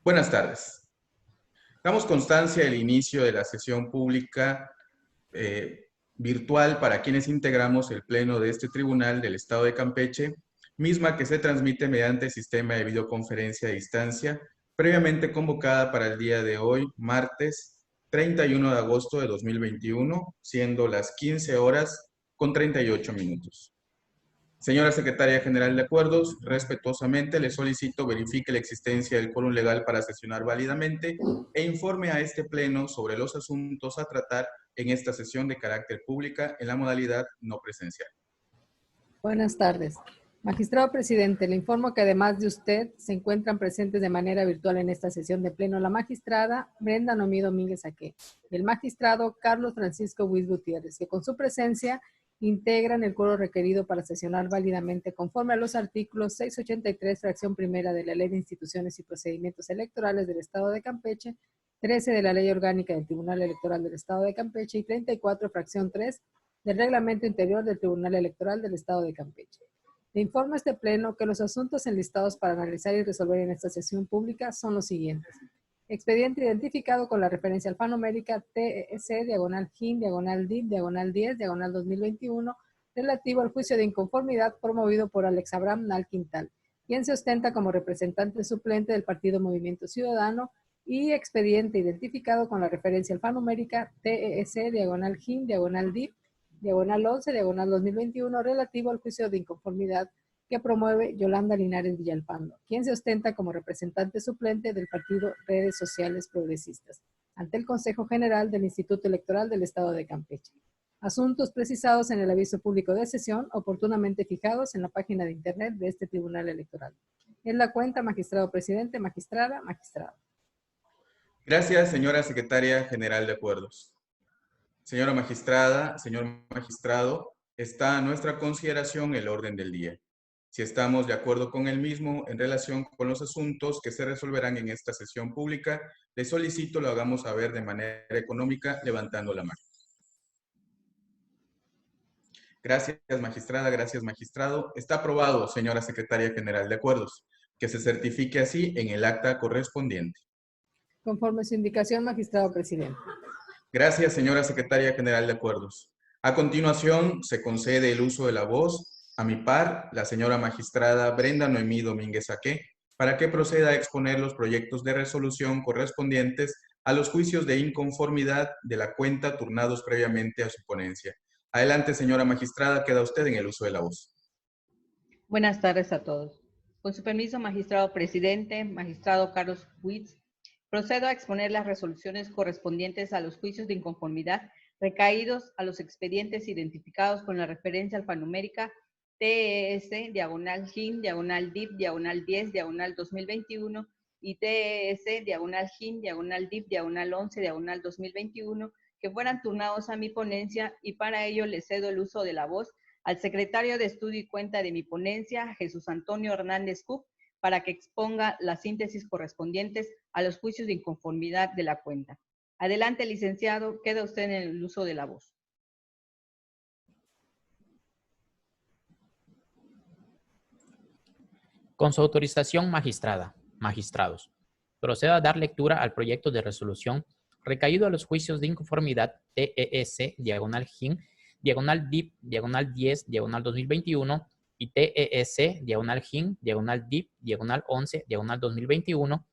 Buenas tardes. Damos constancia del inicio de la sesión pública virtual para quienes integramos el Pleno de este Tribunal del Estado de Campeche, misma que se transmite mediante sistema de videoconferencia a distancia, previamente convocada para el día de hoy, martes 31 de agosto de 2021, siendo las 15 horas con 38 minutos. Señora Secretaria General de Acuerdos, respetuosamente le solicito verifique la existencia del quórum legal para sesionar válidamente e informe a este Pleno sobre los asuntos a tratar en esta sesión de carácter pública en la modalidad no presencial. Buenas tardes. Magistrado presidente, le informo que además de usted se encuentran presentes de manera virtual en esta sesión de Pleno la magistrada Brenda Noemí Domínguez Aque y el magistrado Carlos Francisco Huiz Gutiérrez, que con su presencia integran el quórum requerido para sesionar válidamente conforme a los artículos 683, fracción primera de la Ley de Instituciones y Procedimientos Electorales del Estado de Campeche, 13 de la Ley Orgánica del Tribunal Electoral del Estado de Campeche y 34, fracción 3 del Reglamento Interior del Tribunal Electoral del Estado de Campeche. Le informo a este Pleno que los asuntos enlistados para analizar y resolver en esta sesión pública son los siguientes. Expediente identificado con la referencia alfanumérica TEC, /GIN, /DIP, /10, /2021, relativo al juicio de inconformidad promovido por Alex Abraham Nal Quintal, quien se ostenta como representante suplente del Partido Movimiento Ciudadano, y expediente identificado con la referencia alfanumérica TEC, /GIN, /DIP, /11, /2021, relativo al juicio de inconformidad que promueve Yolanda Linares Villalpando, quien se ostenta como representante suplente del partido Redes Sociales Progresistas, ante el Consejo General del Instituto Electoral del Estado de Campeche. Asuntos precisados en el aviso público de sesión, oportunamente fijados en la página de internet de este Tribunal Electoral. En la cuenta, magistrado presidente, magistrada, magistrado. Gracias, señora Secretaria General de Acuerdos. Señora magistrada, señor magistrado, está a nuestra consideración el orden del día. Si estamos de acuerdo con el mismo en relación con los asuntos que se resolverán en esta sesión pública, le solicito lo hagamos saber de manera económica levantando la mano. Gracias, magistrada, gracias, magistrado. Está aprobado, señora Secretaria General de Acuerdos. Que se certifique así en el acta correspondiente. Conforme su indicación, magistrado presidente. Gracias, señora Secretaria General de Acuerdos. A continuación, se concede el uso de la voz a mi par, la señora magistrada Brenda Noemí Domínguez Aque, para que proceda a exponer los proyectos de resolución correspondientes a los juicios de inconformidad de la cuenta turnados previamente a su ponencia. Adelante, señora magistrada, queda usted en el uso de la voz. Buenas tardes a todos. Con su permiso, magistrado presidente, magistrado Carlos Huiz, procedo a exponer las resoluciones correspondientes a los juicios de inconformidad recaídos a los expedientes identificados con la referencia alfanumérica TES, /GIN, /DIP, /10, /2021 y TES, /GIN, /DIP, /11, /2021, que fueran turnados a mi ponencia, y para ello le cedo el uso de la voz al secretario de Estudio y Cuenta de mi ponencia, Jesús Antonio Hernández Cook, para que exponga las síntesis correspondientes a los juicios de inconformidad de la cuenta. Adelante, licenciado, queda usted en el uso de la voz. Con su autorización, magistrada, magistrados, procedo a dar lectura al proyecto de resolución recaído a los juicios de inconformidad TES, /GIN, /DIP, /10, /2021 y TES, /GIN, /DIP, /11, /2021,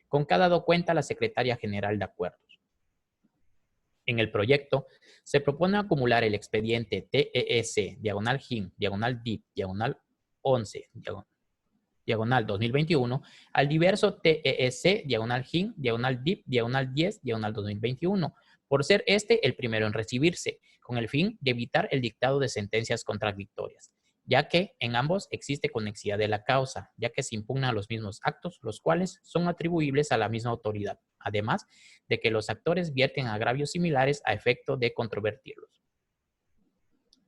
con cada dado cuenta la Secretaria General de Acuerdos. En el proyecto se propone acumular el expediente TES, /GIN, /DIP, /11, /2021 al diverso TES, /GIN, /DIP, /10, /2021, por ser este el primero en recibirse, con el fin de evitar el dictado de sentencias contradictorias, ya que en ambos existe conexidad de la causa, ya que se impugnan los mismos actos, los cuales son atribuibles a la misma autoridad, además de que los actores vierten agravios similares a efecto de controvertirlos.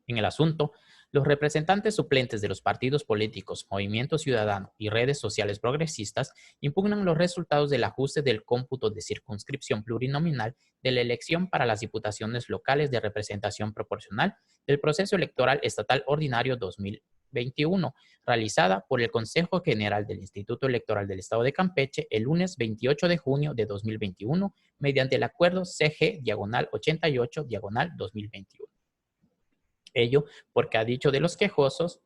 En el asunto, los representantes suplentes de los partidos políticos, Movimiento Ciudadano y Redes Sociales Progresistas impugnan los resultados del ajuste del cómputo de circunscripción plurinominal de la elección para las diputaciones locales de representación proporcional del proceso electoral estatal ordinario 2020. 2021, realizada por el Consejo General del Instituto Electoral del Estado de Campeche el lunes 28 de junio de 2021, mediante el acuerdo CG-88-2021. Ello porque ha dicho de los quejosos: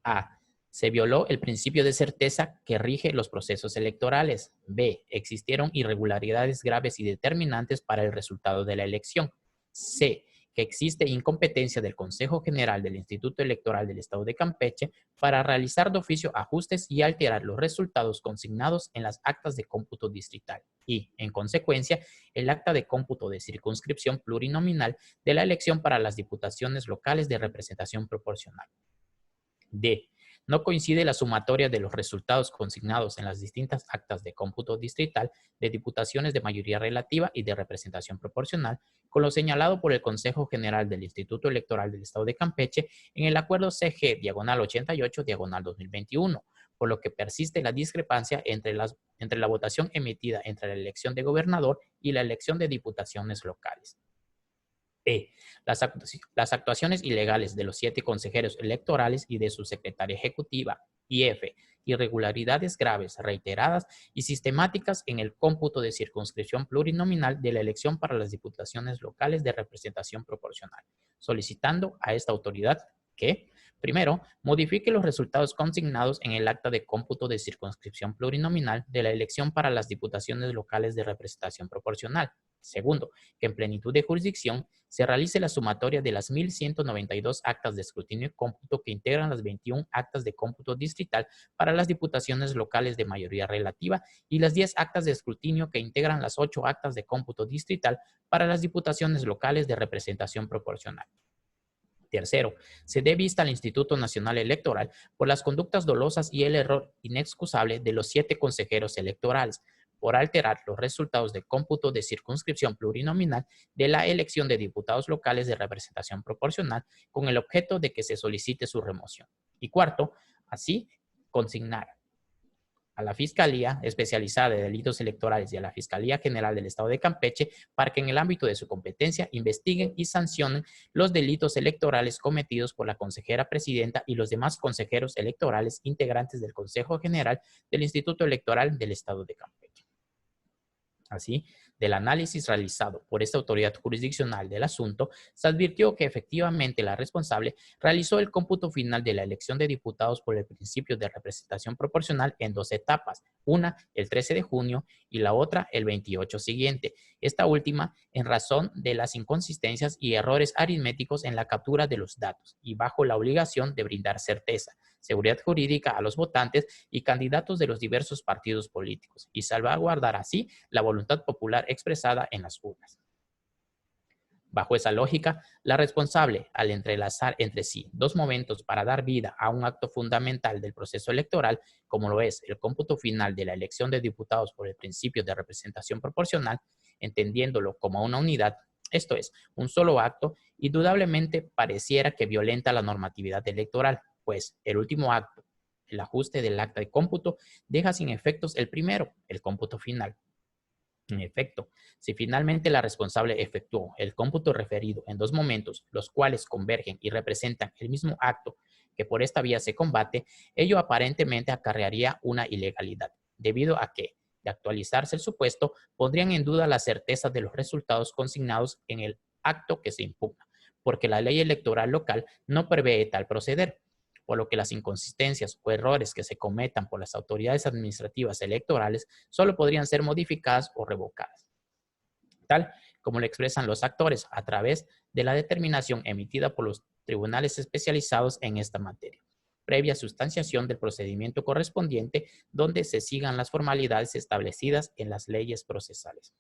A. Se violó el principio de certeza que rige los procesos electorales. B. Existieron irregularidades graves y determinantes para el resultado de la elección. C. Que existe incompetencia del Consejo General del Instituto Electoral del Estado de Campeche para realizar de oficio ajustes y alterar los resultados consignados en las actas de cómputo distrital y, en consecuencia, el acta de cómputo de circunscripción plurinominal de la elección para las diputaciones locales de representación proporcional. D. No coincide la sumatoria de los resultados consignados en las distintas actas de cómputo distrital de diputaciones de mayoría relativa y de representación proporcional con lo señalado por el Consejo General del Instituto Electoral del Estado de Campeche en el acuerdo CG-88-2021, por lo que persiste la discrepancia entre la votación emitida entre la elección de gobernador y la elección de diputaciones locales. E. Las actuaciones ilegales de los 7 consejeros electorales y de su secretaria ejecutiva. Y F. Irregularidades graves, reiteradas y sistemáticas en el cómputo de circunscripción plurinominal de la elección para las diputaciones locales de representación proporcional, solicitando a esta autoridad que, primero, modifique los resultados consignados en el acta de cómputo de circunscripción plurinominal de la elección para las diputaciones locales de representación proporcional. Segundo, que en plenitud de jurisdicción se realice la sumatoria de las 1.192 actas de escrutinio y cómputo que integran las 21 actas de cómputo distrital para las diputaciones locales de mayoría relativa y las 10 actas de escrutinio que integran las 8 actas de cómputo distrital para las diputaciones locales de representación proporcional. Tercero, se dé vista al Instituto Nacional Electoral por las conductas dolosas y el error inexcusable de los 7 consejeros electorales por alterar los resultados de cómputo de circunscripción plurinominal de la elección de diputados locales de representación proporcional con el objeto de que se solicite su remoción. Y cuarto, así, consignar a la Fiscalía Especializada de Delitos Electorales y a la Fiscalía General del Estado de Campeche para que en el ámbito de su competencia investiguen y sancionen los delitos electorales cometidos por la consejera presidenta y los demás consejeros electorales integrantes del Consejo General del Instituto Electoral del Estado de Campeche. Así, del análisis realizado por esta autoridad jurisdiccional del asunto, se advirtió que efectivamente la responsable realizó el cómputo final de la elección de diputados por el principio de representación proporcional en 2 etapas, una el 13 de junio y la otra el 28 siguiente, esta última en razón de las inconsistencias y errores aritméticos en la captura de los datos y bajo la obligación de brindar certeza, seguridad jurídica a los votantes y candidatos de los diversos partidos políticos y salvaguardar así la voluntad popular expresada en las urnas. Bajo esa lógica, la responsable, al entrelazar entre sí 2 momentos para dar vida a un acto fundamental del proceso electoral, como lo es el cómputo final de la elección de diputados por el principio de representación proporcional, entendiéndolo como una unidad, esto es, un solo acto, indudablemente pareciera que violenta la normatividad electoral, pues el último acto, el ajuste del acta de cómputo, deja sin efectos el primero, el cómputo final. En efecto, si finalmente la responsable efectuó el cómputo referido en 2 momentos, los cuales convergen y representan el mismo acto que por esta vía se combate, ello aparentemente acarrearía una ilegalidad, debido a que, de actualizarse el supuesto, pondrían en duda la certeza de los resultados consignados en el acto que se impugna, porque la ley electoral local no prevé tal proceder, por lo que las inconsistencias o errores que se cometan por las autoridades administrativas electorales solo podrían ser modificadas o revocadas, tal como lo expresan los actores a través de la determinación emitida por los tribunales especializados en esta materia, previa sustanciación del procedimiento correspondiente donde se sigan las formalidades establecidas en las leyes procesales.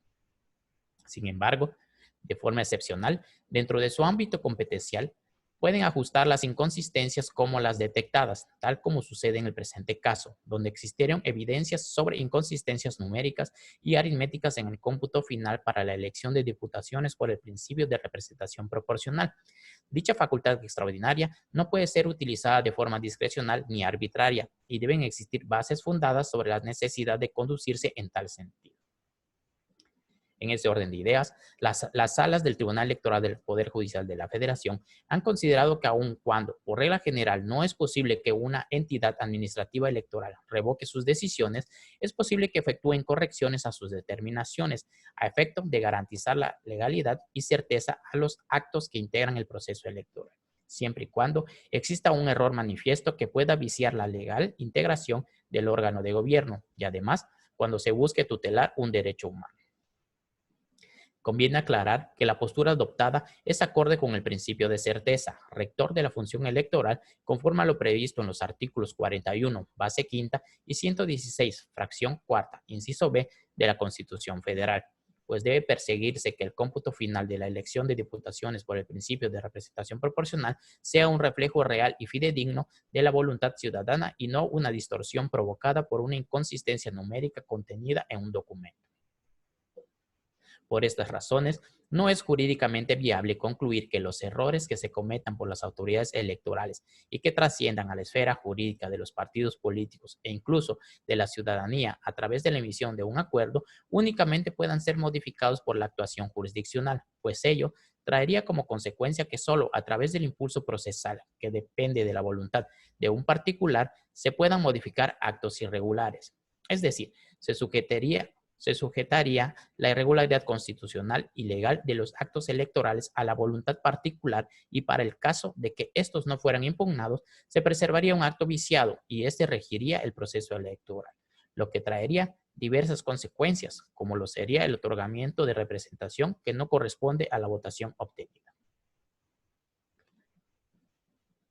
Sin embargo, de forma excepcional, dentro de su ámbito competencial, pueden ajustar las inconsistencias como las detectadas, tal como sucede en el presente caso, donde existieron evidencias sobre inconsistencias numéricas y aritméticas en el cómputo final para la elección de diputaciones por el principio de representación proporcional. Dicha facultad extraordinaria no puede ser utilizada de forma discrecional ni arbitraria y deben existir bases fundadas sobre la necesidad de conducirse en tal sentido. En ese orden de ideas, las salas del Tribunal Electoral del Poder Judicial de la Federación han considerado que aun cuando, por regla general, no es posible que una entidad administrativa electoral revoque sus decisiones, es posible que efectúen correcciones a sus determinaciones a efecto de garantizar la legalidad y certeza a los actos que integran el proceso electoral, siempre y cuando exista un error manifiesto que pueda viciar la legal integración del órgano de gobierno y además cuando se busque tutelar un derecho humano. Conviene aclarar que la postura adoptada es acorde con el principio de certeza, rector de la función electoral, conforme a lo previsto en los artículos 41, base quinta, y 116, fracción cuarta, inciso B, de la Constitución Federal, pues debe perseguirse que el cómputo final de la elección de diputaciones por el principio de representación proporcional sea un reflejo real y fidedigno de la voluntad ciudadana y no una distorsión provocada por una inconsistencia numérica contenida en un documento. Por estas razones, no es jurídicamente viable concluir que los errores que se cometan por las autoridades electorales y que trasciendan a la esfera jurídica de los partidos políticos e incluso de la ciudadanía a través de la emisión de un acuerdo únicamente puedan ser modificados por la actuación jurisdiccional, pues ello traería como consecuencia que solo a través del impulso procesal, que depende de la voluntad de un particular, se puedan modificar actos irregulares. Es decir, se sujetaría la irregularidad constitucional y legal de los actos electorales a la voluntad particular y para el caso de que estos no fueran impugnados, se preservaría un acto viciado y este regiría el proceso electoral, lo que traería diversas consecuencias, como lo sería el otorgamiento de representación que no corresponde a la votación obtenida.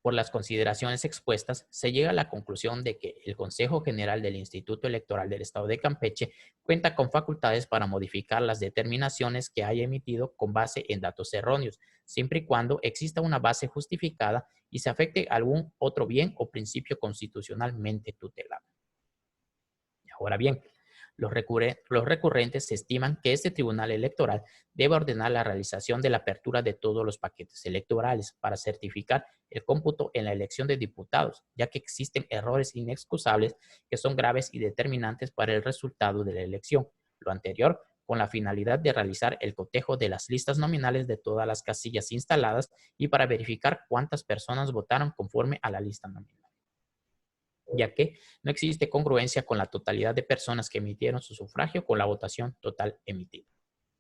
Por las consideraciones expuestas, se llega a la conclusión de que el Consejo General del Instituto Electoral del Estado de Campeche cuenta con facultades para modificar las determinaciones que haya emitido con base en datos erróneos, siempre y cuando exista una base justificada y se afecte algún otro bien o principio constitucionalmente tutelado. Ahora bien, los recurrentes estiman que este tribunal electoral debe ordenar la realización de la apertura de todos los paquetes electorales para certificar el cómputo en la elección de diputados, ya que existen errores inexcusables que son graves y determinantes para el resultado de la elección. Lo anterior con la finalidad de realizar el cotejo de las listas nominales de todas las casillas instaladas y para verificar cuántas personas votaron conforme a la lista nominal, ya que no existe congruencia con la totalidad de personas que emitieron su sufragio con la votación total emitida.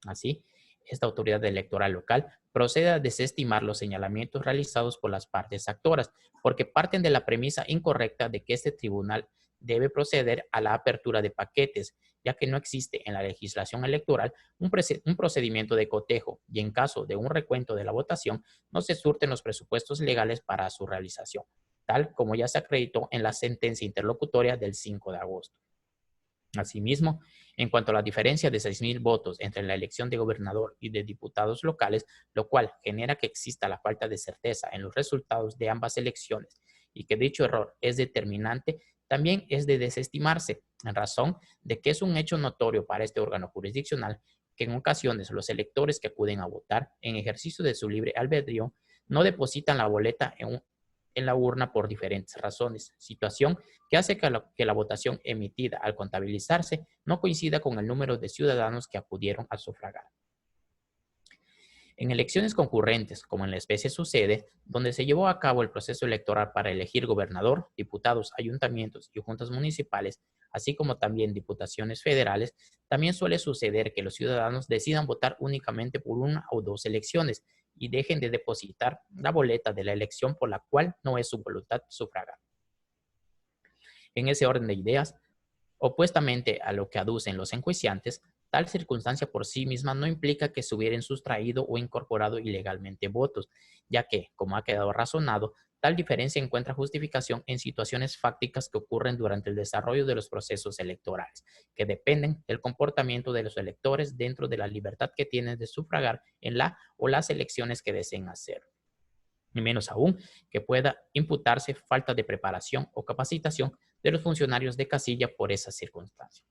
Así, esta autoridad electoral local procede a desestimar los señalamientos realizados por las partes actoras, porque parten de la premisa incorrecta de que este tribunal debe proceder a la apertura de paquetes, ya que no existe en la legislación electoral un procedimiento de cotejo y en caso de un recuento de la votación no se surten los presupuestos legales para su realización, tal como ya se acreditó en la sentencia interlocutoria del 5 de agosto. Asimismo, en cuanto a la diferencia de 6,000 votos entre la elección de gobernador y de diputados locales, lo cual genera que exista la falta de certeza en los resultados de ambas elecciones y que dicho error es determinante, también es de desestimarse, en razón de que es un hecho notorio para este órgano jurisdiccional que en ocasiones los electores que acuden a votar en ejercicio de su libre albedrío no depositan la boleta en la urna por diferentes razones, situación que hace que la votación emitida al contabilizarse no coincida con el número de ciudadanos que acudieron a sufragar. En elecciones concurrentes, como en la especie sucede, donde se llevó a cabo el proceso electoral para elegir gobernador, diputados, ayuntamientos y juntas municipales, así como también diputaciones federales, también suele suceder que los ciudadanos decidan votar únicamente por una o dos elecciones y dejen de depositar la boleta de la elección por la cual no es su voluntad sufragar. En ese orden de ideas, opuestamente a lo que aducen los enjuiciantes, tal circunstancia por sí misma no implica que se hubieran sustraído o incorporado ilegalmente votos, ya que, como ha quedado razonado, tal diferencia encuentra justificación en situaciones fácticas que ocurren durante el desarrollo de los procesos electorales, que dependen del comportamiento de los electores dentro de la libertad que tienen de sufragar en la o las elecciones que deseen hacer. Y menos aún que pueda imputarse falta de preparación o capacitación de los funcionarios de casilla por esa circunstancia.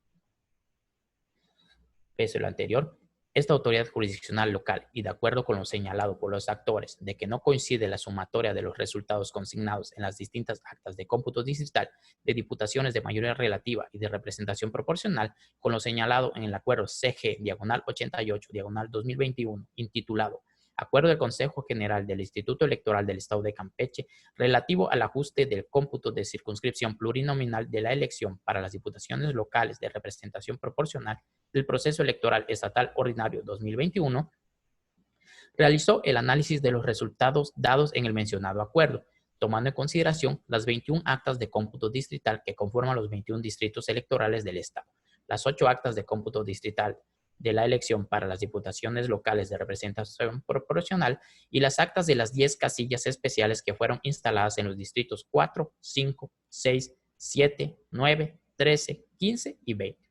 Pese a lo anterior, esta autoridad jurisdiccional local y de acuerdo con lo señalado por los actores de que no coincide la sumatoria de los resultados consignados en las distintas actas de cómputo distrital de diputaciones de mayoría relativa y de representación proporcional con lo señalado en el acuerdo CG-88-2021 intitulado Acuerdo del Consejo General del Instituto Electoral del Estado de Campeche relativo al ajuste del cómputo de circunscripción plurinominal de la elección para las diputaciones locales de representación proporcional del proceso electoral estatal ordinario 2021, realizó el análisis de los resultados dados en el mencionado acuerdo, tomando en consideración las 21 actas de cómputo distrital que conforman los 21 distritos electorales del Estado, las 8 actas de cómputo distrital de la elección para las diputaciones locales de representación proporcional y las actas de las 10 casillas especiales que fueron instaladas en los distritos 4, 5, 6, 7, 9, 13, 15 y 20.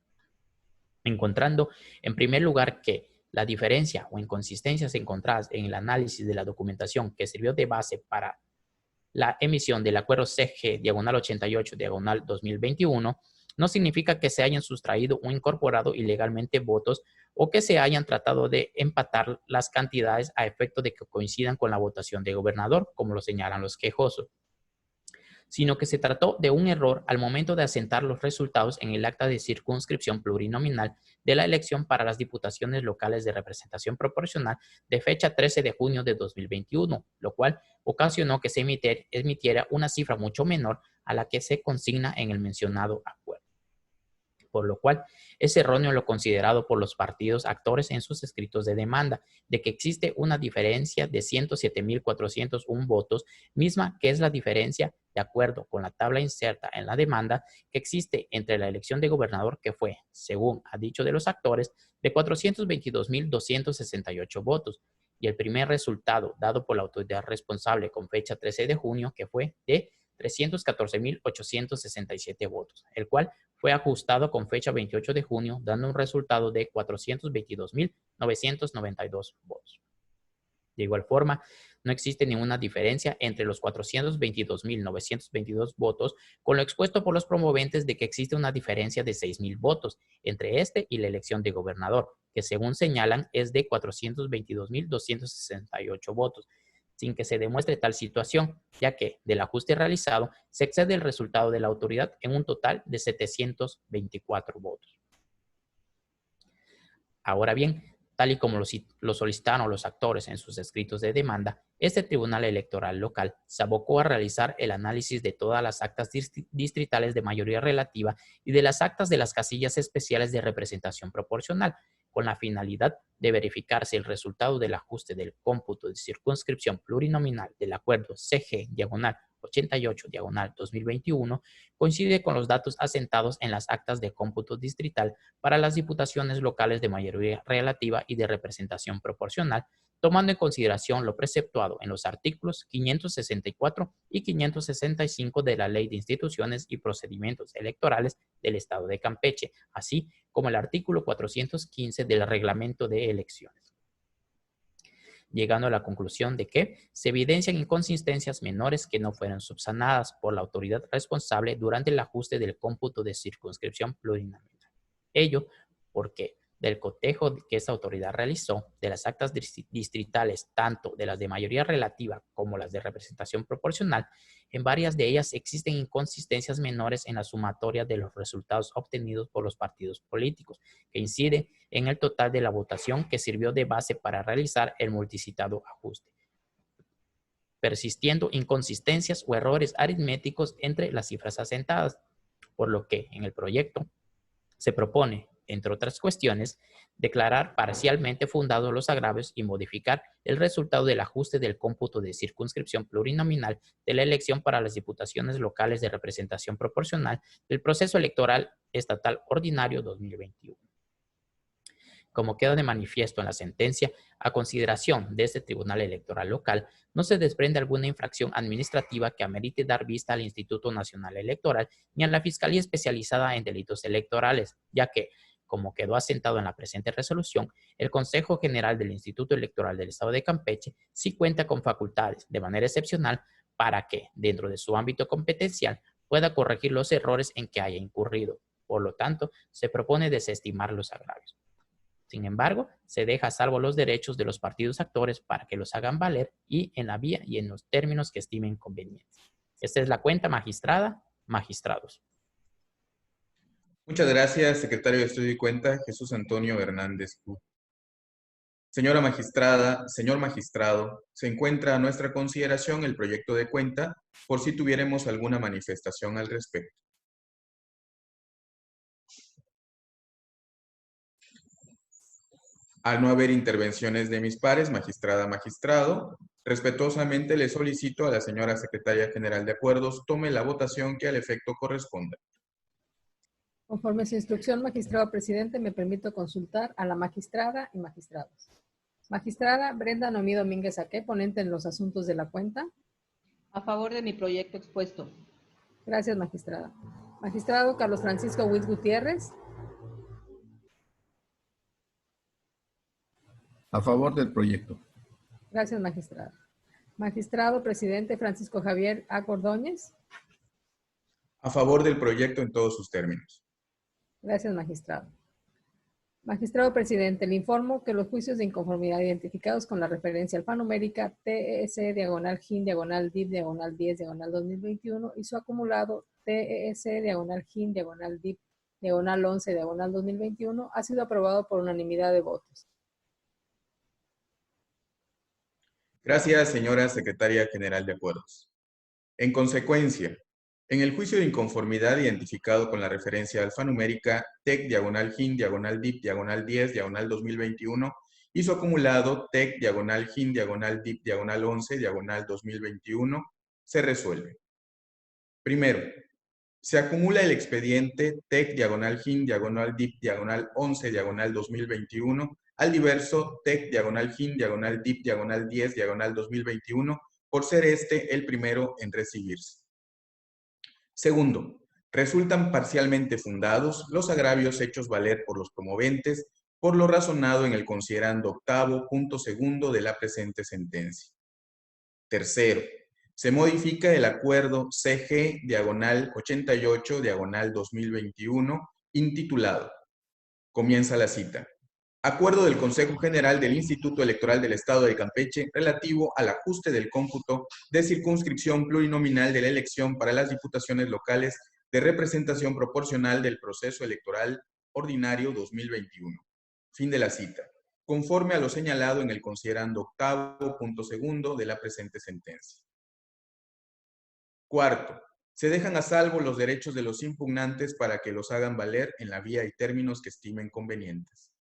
Encontrando, en primer lugar, que la diferencia o inconsistencias encontradas en el análisis de la documentación que sirvió de base para la emisión del acuerdo CG-88-2021 no significa que se hayan sustraído o incorporado ilegalmente votos o que se hayan tratado de empatar las cantidades a efecto de que coincidan con la votación de gobernador, como lo señalan los quejosos, sino que se trató de un error al momento de asentar los resultados en el acta de circunscripción plurinominal de la elección para las diputaciones locales de representación proporcional de fecha 13 de junio de 2021, lo cual ocasionó que se emitiera una cifra mucho menor a la que se consigna en el mencionado acuerdo, por lo cual es erróneo lo considerado por los partidos actores en sus escritos de demanda, de que existe una diferencia de 107.401 votos, misma que es la diferencia, de acuerdo con la tabla inserta en la demanda, que existe entre la elección de gobernador que fue, según ha dicho de los actores, de 422.268 votos, y el primer resultado dado por la autoridad responsable con fecha 13 de junio, que fue de 314.867 votos, el cual fue ajustado con fecha 28 de junio, dando un resultado de 422.992 votos. De igual forma, no existe ninguna diferencia entre los 422.922 votos con lo expuesto por los promoventes de que existe una diferencia de 6.000 votos entre este y la elección de gobernador, que según señalan es de 422.268 votos, sin que se demuestre tal situación, ya que del ajuste realizado se excede el resultado de la autoridad en un total de 724 votos. Ahora bien, tal y como lo solicitaron los actores en sus escritos de demanda, este Tribunal Electoral Local se abocó a realizar el análisis de todas las actas distritales de mayoría relativa y de las actas de las casillas especiales de representación proporcional, con la finalidad de verificar si el resultado del ajuste del cómputo de circunscripción plurinominal del acuerdo CG-88-2021 coincide con los datos asentados en las actas de cómputo distrital para las diputaciones locales de mayoría relativa y de representación proporcional, tomando en consideración lo preceptuado en los artículos 564 y 565 de la Ley de Instituciones y Procedimientos Electorales del Estado de Campeche, así como el artículo 415 del Reglamento de Elecciones, llegando a la conclusión de que se evidencian inconsistencias menores que no fueron subsanadas por la autoridad responsable durante el ajuste del cómputo de circunscripción plurinominal. Ello porque del cotejo que esta autoridad realizó de las actas distritales, tanto de las de mayoría relativa como las de representación proporcional, en varias de ellas existen inconsistencias menores en la sumatoria de los resultados obtenidos por los partidos políticos, que incide en el total de la votación que sirvió de base para realizar el multicitado ajuste, persistiendo inconsistencias o errores aritméticos entre las cifras asentadas, por lo que en el proyecto se propone, entre otras cuestiones, declarar parcialmente fundados los agravios y modificar el resultado del ajuste del cómputo de circunscripción plurinominal de la elección para las diputaciones locales de representación proporcional del proceso electoral estatal ordinario 2021. Como queda de manifiesto en la sentencia, a consideración de este Tribunal Electoral Local, no se desprende alguna infracción administrativa que amerite dar vista al Instituto Nacional Electoral ni a la Fiscalía Especializada en Delitos Electorales, ya que, como quedó asentado en la presente resolución, el Consejo General del Instituto Electoral del Estado de Campeche sí cuenta con facultades, de manera excepcional, para que, dentro de su ámbito competencial, pueda corregir los errores en que haya incurrido. Por lo tanto, se propone desestimar los agravios. Sin embargo, se deja a salvo los derechos de los partidos actores para que los hagan valer y en la vía y en los términos que estimen convenientes. Esta es la cuenta, magistrada, magistrados. Muchas gracias, secretario de Estudio y Cuenta, Jesús Antonio Hernández. Señora magistrada, señor magistrado, se encuentra a nuestra consideración el proyecto de cuenta por si tuviéramos alguna manifestación al respecto. Al no haber intervenciones de mis pares, magistrada, magistrado, respetuosamente le solicito a la señora secretaria general de acuerdos tome la votación que al efecto corresponda. Conforme su instrucción, magistrado presidente, me permito consultar a la magistrada y magistrados. Magistrada Brenda Noemí Domínguez Aque, ponente en los asuntos de la cuenta. A favor de mi proyecto expuesto. Gracias, magistrada. Magistrado Carlos Francisco Huitz Gutiérrez. A favor del proyecto. Gracias, magistrada. Magistrado presidente Francisco Javier A. Cordóñez. A favor del proyecto en todos sus términos. Gracias, magistrado. Magistrado presidente, le informo que los juicios de inconformidad identificados con la referencia alfanumérica TES-DIP-10-2021 y su acumulado TES-DIP-11-2021 ha sido aprobado por unanimidad de votos. Gracias, señora secretaria general de acuerdos. En consecuencia, en el juicio de inconformidad identificado con la referencia alfanumérica TEC-DIP-10-2021 y su acumulado TEC-DIP-11-2021 se resuelve. Primero, se acumula el expediente TEC-DIP-11-2021 al diverso TEC-DIP-10-2021 por ser este el primero en recibirse. Segundo, resultan parcialmente fundados los agravios hechos valer por los promoventes por lo razonado en el considerando octavo punto segundo de la presente sentencia. Tercero, se modifica el acuerdo CG-88-2021 intitulado. Comienza la cita. Acuerdo del Consejo General del Instituto Electoral del Estado de Campeche relativo al ajuste del cómputo de circunscripción plurinominal de la elección para las diputaciones locales de representación proporcional del proceso electoral ordinario 2021. Fin de la cita. Conforme a lo señalado en el considerando octavo punto segundo de la presente sentencia. Cuarto, se dejan a salvo los derechos de los impugnantes para que los hagan valer en la vía y términos que estimen convenientes.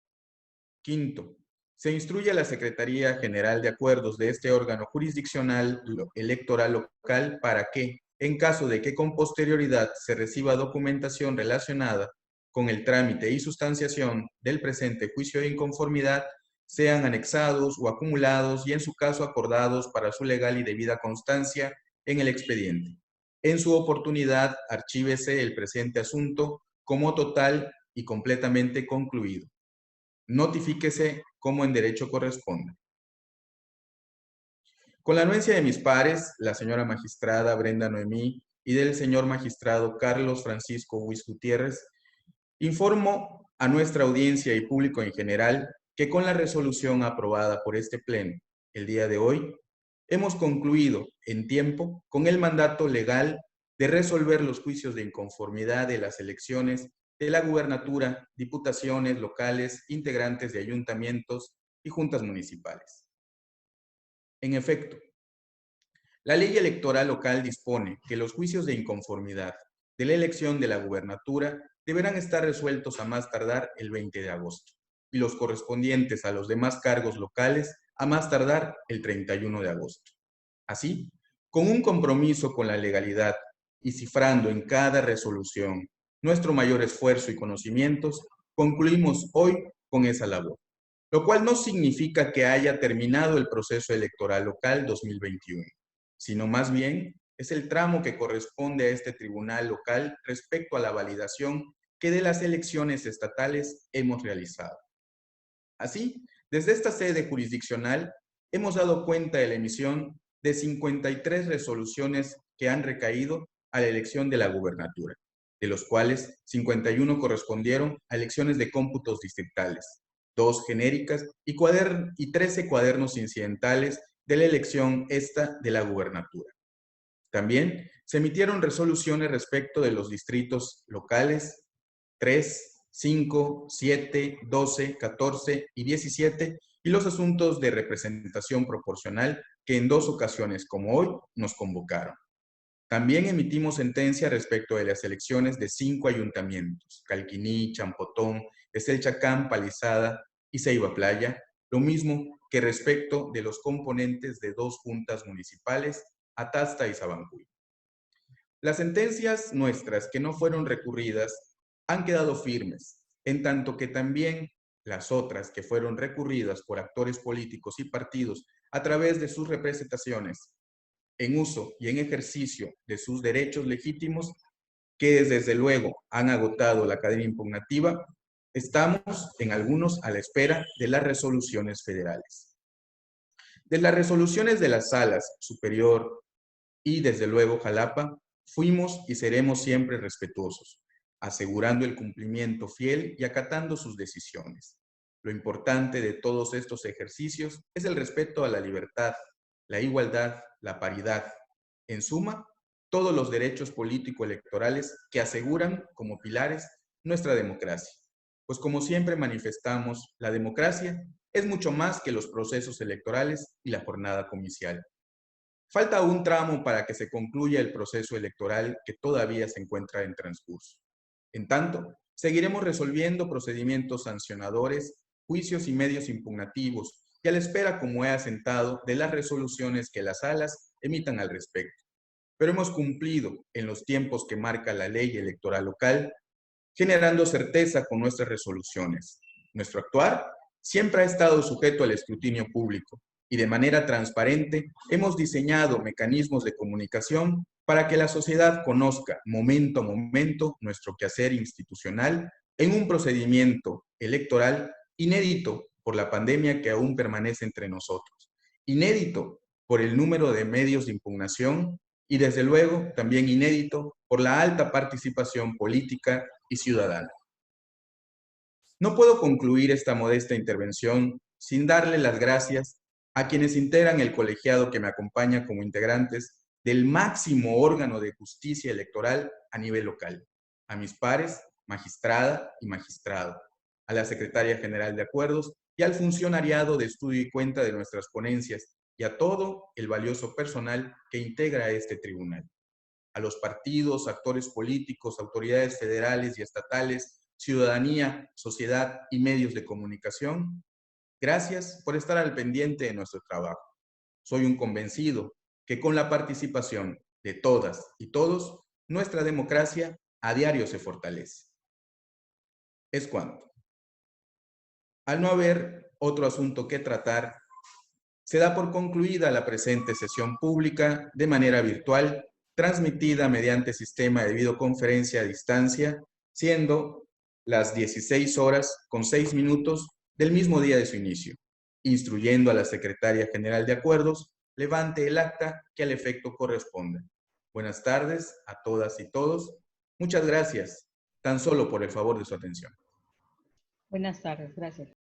Quinto, se instruye a la Secretaría General de Acuerdos de este órgano jurisdiccional electoral local para que, en caso de que con posterioridad se reciba documentación relacionada con el trámite y sustanciación del presente juicio de inconformidad, sean anexados o acumulados y en su caso acordados para su legal y debida constancia en el expediente. En su oportunidad, archívese el presente asunto como total y completamente concluido. Notifíquese como en derecho corresponde. Con la anuencia de mis pares, la señora magistrada Brenda Noemí y del señor magistrado Carlos Francisco Huitz Gutiérrez, informo a nuestra audiencia y público en general que con la resolución aprobada por este pleno el día de hoy, hemos concluido en tiempo con el mandato legal de resolver los juicios de inconformidad de las elecciones de la gubernatura, diputaciones locales, integrantes de ayuntamientos y juntas municipales. En efecto, la ley electoral local dispone que los juicios de inconformidad de la elección de la gubernatura deberán estar resueltos a más tardar el 20 de agosto y los correspondientes a los demás cargos locales a más tardar el 31 de agosto. Así, con un compromiso con la legalidad y cifrando en cada resolución nuestro mayor esfuerzo y conocimientos, concluimos hoy con esa labor, lo cual no significa que haya terminado el proceso electoral local 2021, sino más bien es el tramo que corresponde a este tribunal local respecto a la validación que de las elecciones estatales hemos realizado. Así, desde esta sede jurisdiccional hemos dado cuenta de la emisión de 53 resoluciones que han recaído a la elección de la gubernatura, de los cuales 51 correspondieron a elecciones de cómputos distritales, 2 genéricas y 13 cuadernos incidentales de la elección esta de la gubernatura. También se emitieron resoluciones respecto de los distritos locales 3, 5, 7, 12, 14 y 17 y los asuntos de representación proporcional que en 2 ocasiones como hoy nos convocaron. También emitimos sentencia respecto de las elecciones de 5 ayuntamientos, Calquiní, Champotón, Estelchacán, Palizada y Ceiba Playa, lo mismo que respecto de los componentes de 2 juntas municipales, Atasta y Sabancuy. Las sentencias nuestras que no fueron recurridas han quedado firmes, en tanto que también las otras que fueron recurridas por actores políticos y partidos a través de sus representaciones en uso y en ejercicio de sus derechos legítimos, que desde luego han agotado la cadena impugnativa, estamos en algunos a la espera de las resoluciones federales. De las resoluciones de las salas superior y desde luego Jalapa, fuimos y seremos siempre respetuosos, asegurando el cumplimiento fiel y acatando sus decisiones. Lo importante de todos estos ejercicios es el respeto a la libertad, la igualdad, la paridad. En suma, todos los derechos político-electorales que aseguran como pilares nuestra democracia. Pues como siempre manifestamos, la democracia es mucho más que los procesos electorales y la jornada comicial. Falta un tramo para que se concluya el proceso electoral que todavía se encuentra en transcurso. En tanto, seguiremos resolviendo procedimientos sancionadores, juicios y medios impugnativos, y a la espera, como he asentado, de las resoluciones que las salas emitan al respecto. Pero hemos cumplido en los tiempos que marca la ley electoral local, generando certeza con nuestras resoluciones. Nuestro actuar siempre ha estado sujeto al escrutinio público y de manera transparente hemos diseñado mecanismos de comunicación para que la sociedad conozca momento a momento nuestro quehacer institucional en un procedimiento electoral inédito por la pandemia que aún permanece entre nosotros, inédito por el número de medios de impugnación y desde luego también inédito por la alta participación política y ciudadana. No puedo concluir esta modesta intervención sin darle las gracias a quienes integran el colegiado que me acompaña como integrantes del máximo órgano de justicia electoral a nivel local, a mis pares, magistrada y magistrado, a la secretaria general de acuerdos y al funcionariado de estudio y cuenta de nuestras ponencias y a todo el valioso personal que integra este tribunal. A los partidos, actores políticos, autoridades federales y estatales, ciudadanía, sociedad y medios de comunicación, gracias por estar al pendiente de nuestro trabajo. Soy un convencido que con la participación de todas y todos, nuestra democracia a diario se fortalece. Es cuanto. Al no haber otro asunto que tratar, se da por concluida la presente sesión pública de manera virtual, transmitida mediante sistema de videoconferencia a distancia, siendo las 16:06 del mismo día de su inicio, instruyendo a la Secretaria General de Acuerdos, levante el acta que al efecto corresponda. Buenas tardes a todas y todos. Muchas gracias, tan solo por el favor de su atención. Buenas tardes, gracias.